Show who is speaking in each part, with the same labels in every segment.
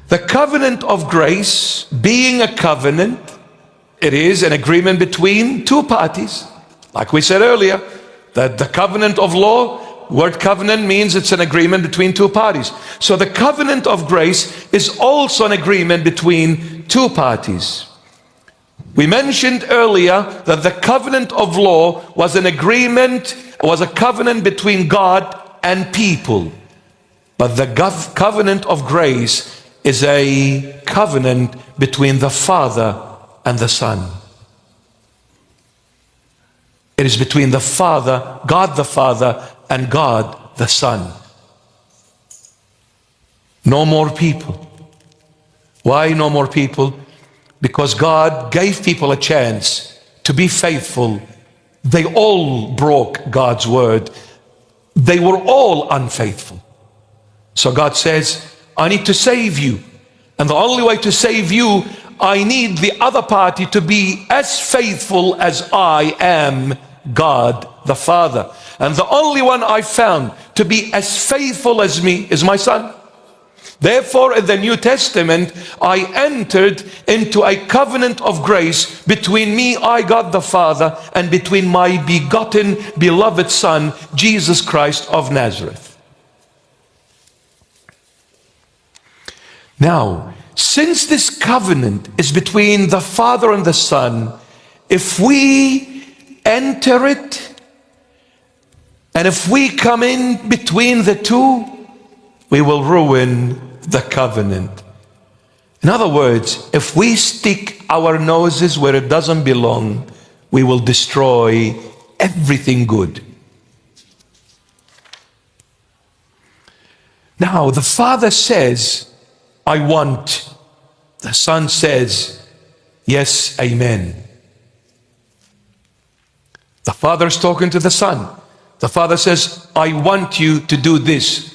Speaker 1: The covenant of grace, being a covenant, it is an agreement between two parties. Like we said earlier, that the covenant of law, word covenant means it's an agreement between two parties. So the covenant of grace is also an agreement between two parties. We mentioned earlier that the covenant of law was an agreement, was a covenant between God and people. But the covenant of grace is a covenant between the Father and the Son. It is between the Father, God the Father, and God the Son. No more people. Why no more people? Because God gave people a chance to be faithful. They all broke God's word. They were all unfaithful. So God says, I need to save you. And the only way to save you, I need the other party to be as faithful as I am, God the Father. And the only one I found to be as faithful as me is my Son. Therefore, in the New Testament, I entered into a covenant of grace between me, I, God the Father, and between my begotten, beloved Son, Jesus Christ of Nazareth. Now, since this covenant is between the Father and the Son, if we enter it, and if we come in between the two, we will ruin the covenant. In other words, if we stick our noses where it doesn't belong, we will destroy everything good. Now, the Father says, I want. The Son says, yes, amen. The Father is talking to the Son. The Father says, I want you to do this.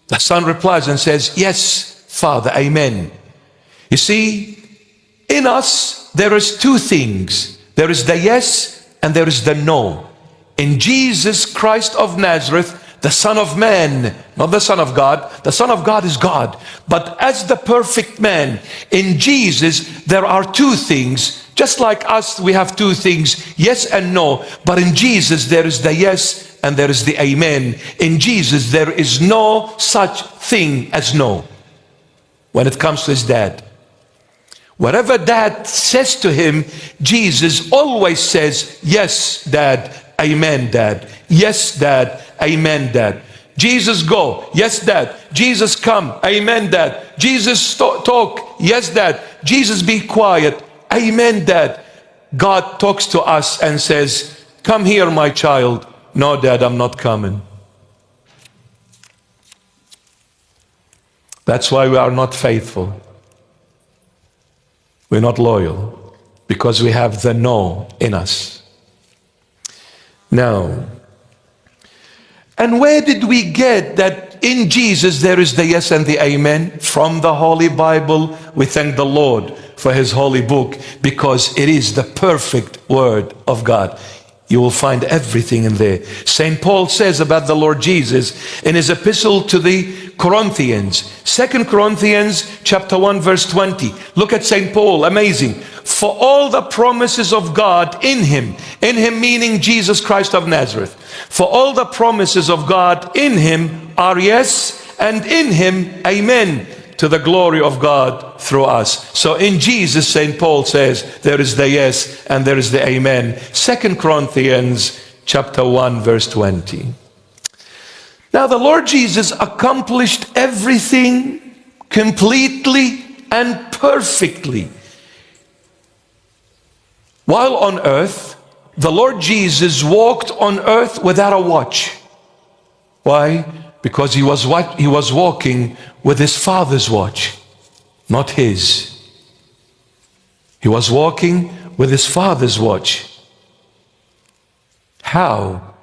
Speaker 1: The Son replies and says, yes, Father, amen. You see, in us, there is two things. There is the yes and there is the no. In Jesus Christ of Nazareth, the Son of Man, not the Son of God. The Son of God is God. But as the perfect man, in Jesus, there are two things. Just like us, we have two things, yes and no. But in Jesus, there is the yes and there is the amen. In Jesus, there is no such thing as no when it comes to his dad. Whatever dad says to him, Jesus always says, yes, dad, amen, dad. Yes, dad, amen, dad. Jesus go, yes, dad. Jesus come, amen, dad. Jesus talk, yes, dad. Jesus be quiet, amen, dad. God talks to us and says, come here, my child. No, dad, I'm not coming. That's why we are not faithful. We're not loyal because we have the no in us. Now, and where did we get that in Jesus there is the yes and the amen? From the Holy Bible. We thank the Lord for his holy book because it is the perfect word of God. You will find everything in there. St. Paul says about the Lord Jesus in his epistle to the Corinthians, 2 Corinthians chapter 1 verse 20. Look at St. Paul, amazing. For all the promises of God in him meaning Jesus Christ of Nazareth. For all the promises of God in him are yes, and in him amen, to the glory of God through us. So in Jesus, St. Paul says, there is the yes and there is the amen. 2 Corinthians chapter 1 verse 20. Now the Lord Jesus accomplished everything completely and perfectly. While on earth, the Lord Jesus walked on earth without a watch. Why? Because he was walking with his Father's watch, not his. He was walking with his Father's watch. How?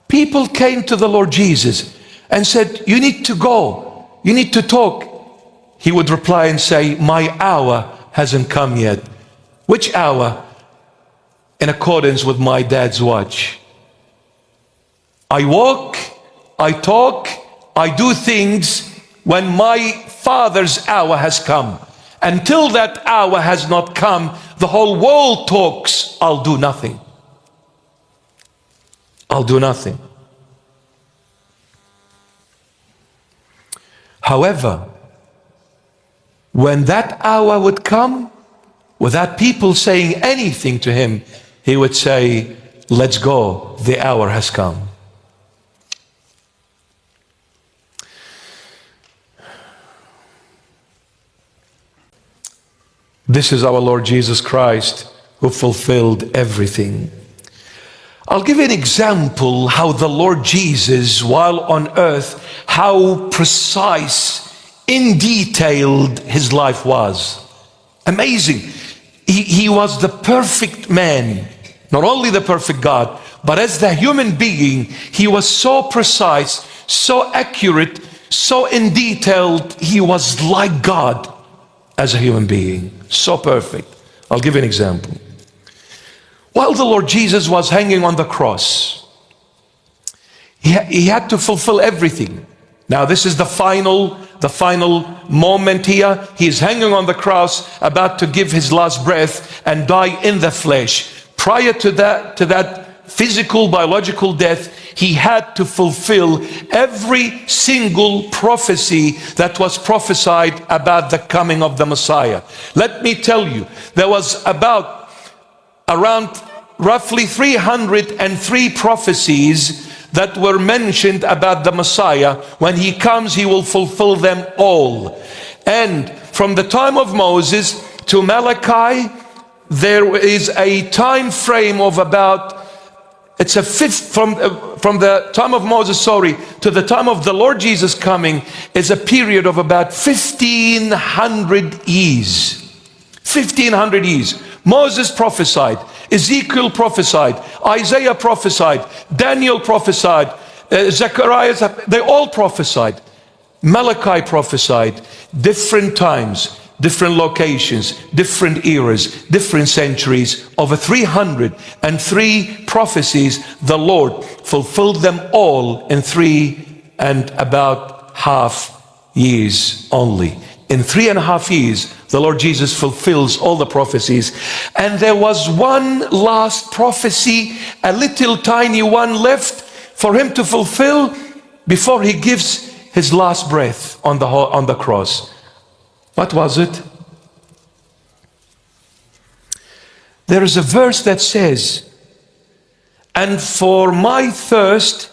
Speaker 1: People came to the Lord Jesus and said, you need to go, you need to talk. He would reply and say, my hour hasn't come yet. Which hour? In accordance with my dad's watch. I walk, I talk, I do things when my Father's hour has come. Until that hour has not come, the whole world talks, I'll do nothing. I'll do nothing. However, when that hour would come, without people saying anything to him, he would say, let's go, the hour has come. This is our Lord Jesus Christ, who fulfilled everything. I'll give you an example how the Lord Jesus, while on earth, how precise, in detailed his life was. Amazing. He was the perfect man, not only the perfect God, but as the human being, he was so precise, so accurate, so in detailed. He was like God as a human being, so perfect. I'll give you an example. While the Lord Jesus was hanging on the cross, he had to fulfill everything. Now this is the final moment here. He is hanging on the cross, about to give his last breath and die in the flesh. Prior to that physical, biological death, he had to fulfill every single prophecy that was prophesied about the coming of the Messiah. Let me tell you, there was around roughly 303 prophecies that were mentioned about the Messiah. When he comes, he will fulfill them all. And from the time of Moses to Malachi, there is a time frame of about, it's a fifth, from the time of Moses, to the time of the Lord Jesus coming, is a period of about 1,500 years. 1,500 years. Moses prophesied, Ezekiel prophesied, Isaiah prophesied, Daniel prophesied, Zechariah, they all prophesied. Malachi prophesied. Different times, different locations, different eras, different centuries. Over 303 prophecies, the Lord fulfilled them all in 3.5 years only. In 3.5 years, the Lord Jesus fulfills all the prophecies. And there was one last prophecy, a little tiny one left for him to fulfill before he gives his last breath on the cross. What was it? There is a verse that says, and for my thirst,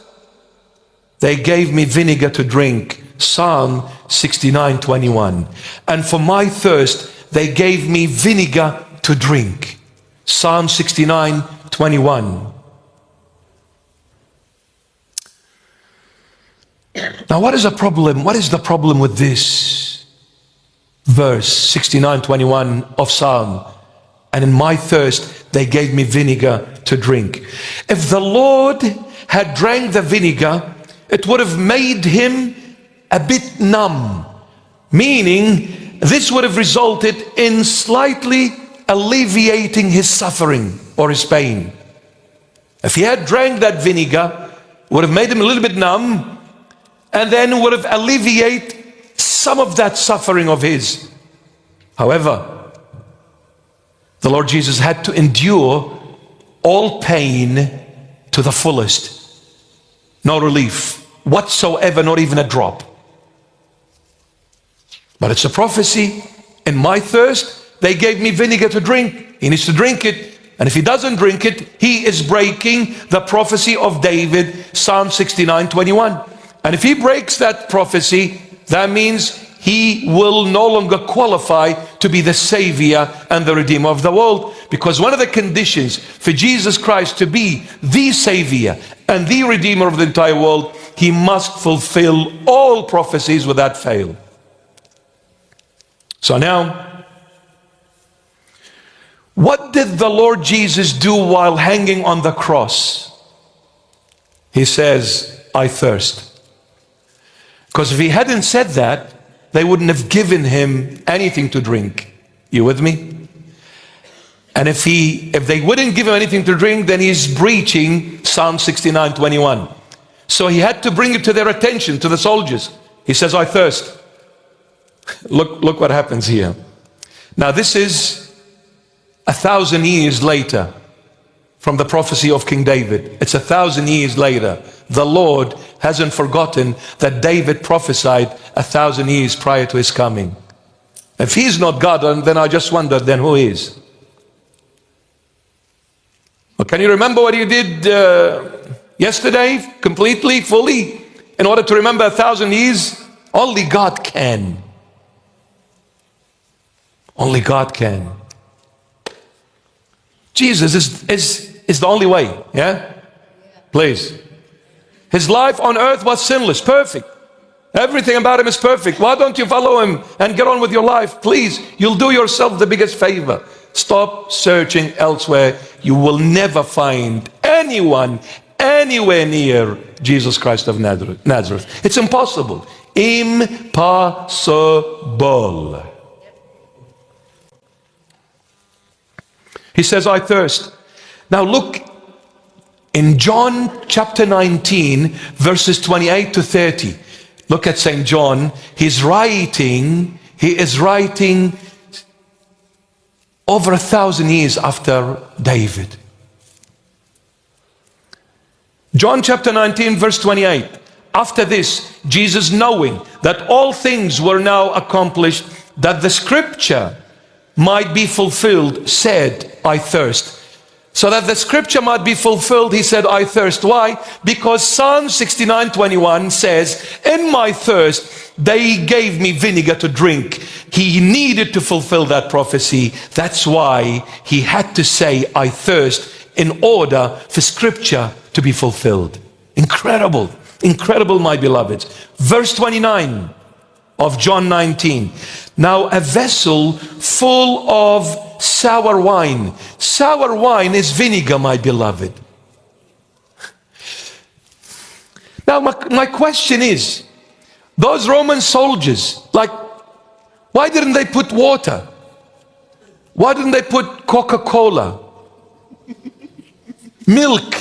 Speaker 1: they gave me vinegar to drink. Psalm 69:21. And for my thirst, they gave me vinegar to drink. Psalm 69:21. Now, what is the problem? What is the problem with this verse 69:21 of Psalm? And in my thirst, they gave me vinegar to drink. If the Lord had drank the vinegar, it would have made him a bit numb, meaning this would have resulted in slightly alleviating his suffering or his pain. If he had drank that vinegar, would have made him a little bit numb, and then would have alleviated some of that suffering of his. However, the Lord Jesus had to endure all pain to the fullest. No relief whatsoever, not even a drop. But it's a prophecy. In my thirst, they gave me vinegar to drink. He needs to drink it. And if he doesn't drink it, he is breaking the prophecy of David, Psalm 69:21. And if he breaks that prophecy, that means he will no longer qualify to be the Savior and the Redeemer of the world. Because one of the conditions for Jesus Christ to be the Savior and the Redeemer of the entire world, he must fulfill all prophecies without fail. So now, what did the Lord Jesus do while hanging on the cross? He says, I thirst. Because if he hadn't said that, they wouldn't have given him anything to drink. You with me? And if they wouldn't give him anything to drink, then he's breaching Psalm 69:21. So he had to bring it to their attention, to the soldiers. He says, I thirst. Look what happens here. Now this is 1,000 years later from the prophecy of King David. It's 1,000 years later. The Lord hasn't forgotten that David prophesied 1,000 years prior to his coming. If he's not God, then I just wonder, then who is? Well, can you remember what you did yesterday, completely, fully, in order to remember 1,000 years? Only God can. Only God can. Jesus is the only way, yeah? Please. His life on earth was sinless, perfect. Everything about him is perfect. Why don't you follow him and get on with your life? Please, you'll do yourself the biggest favor. Stop searching elsewhere. You will never find anyone anywhere near Jesus Christ of Nazareth. It's impossible. Impossible. He says, I thirst. Now look in John chapter 19, verses 28 to 30. Look at St. John. He is writing over 1,000 years after David. John chapter 19, verse 28. After this, Jesus, knowing that all things were now accomplished, that the scripture might be fulfilled, said, I thirst. So that the scripture might be fulfilled, he said, I thirst. Why? Because Psalm 69:21 says, in my thirst, they gave me vinegar to drink. He needed to fulfill that prophecy. That's why he had to say, I thirst, in order for scripture to be fulfilled. Incredible. Incredible, my beloveds. Verse 29 of John 19. Now a vessel full of sour wine. Sour wine is vinegar, my beloved. Now my question is, those Roman soldiers, like, why didn't they put water? Why didn't they put Coca-Cola? Milk?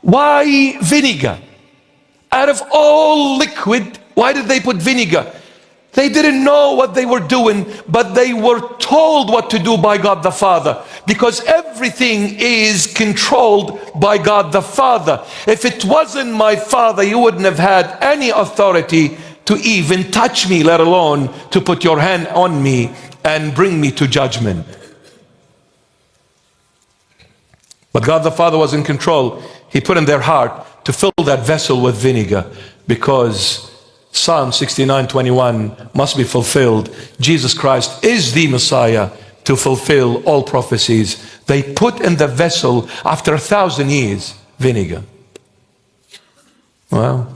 Speaker 1: Why vinegar? Out of all liquid, why did they put vinegar? They didn't know what they were doing, but they were told what to do by God the Father, because everything is controlled by God the Father. If it wasn't my Father, you wouldn't have had any authority to even touch me, let alone to put your hand on me and bring me to judgment. But God the Father was in control. He put in their heart to fill that vessel with vinegar, because Psalm 69:21 must be fulfilled. Jesus Christ is the Messiah to fulfill all prophecies. They put in the vessel, after 1,000 years, vinegar. Well,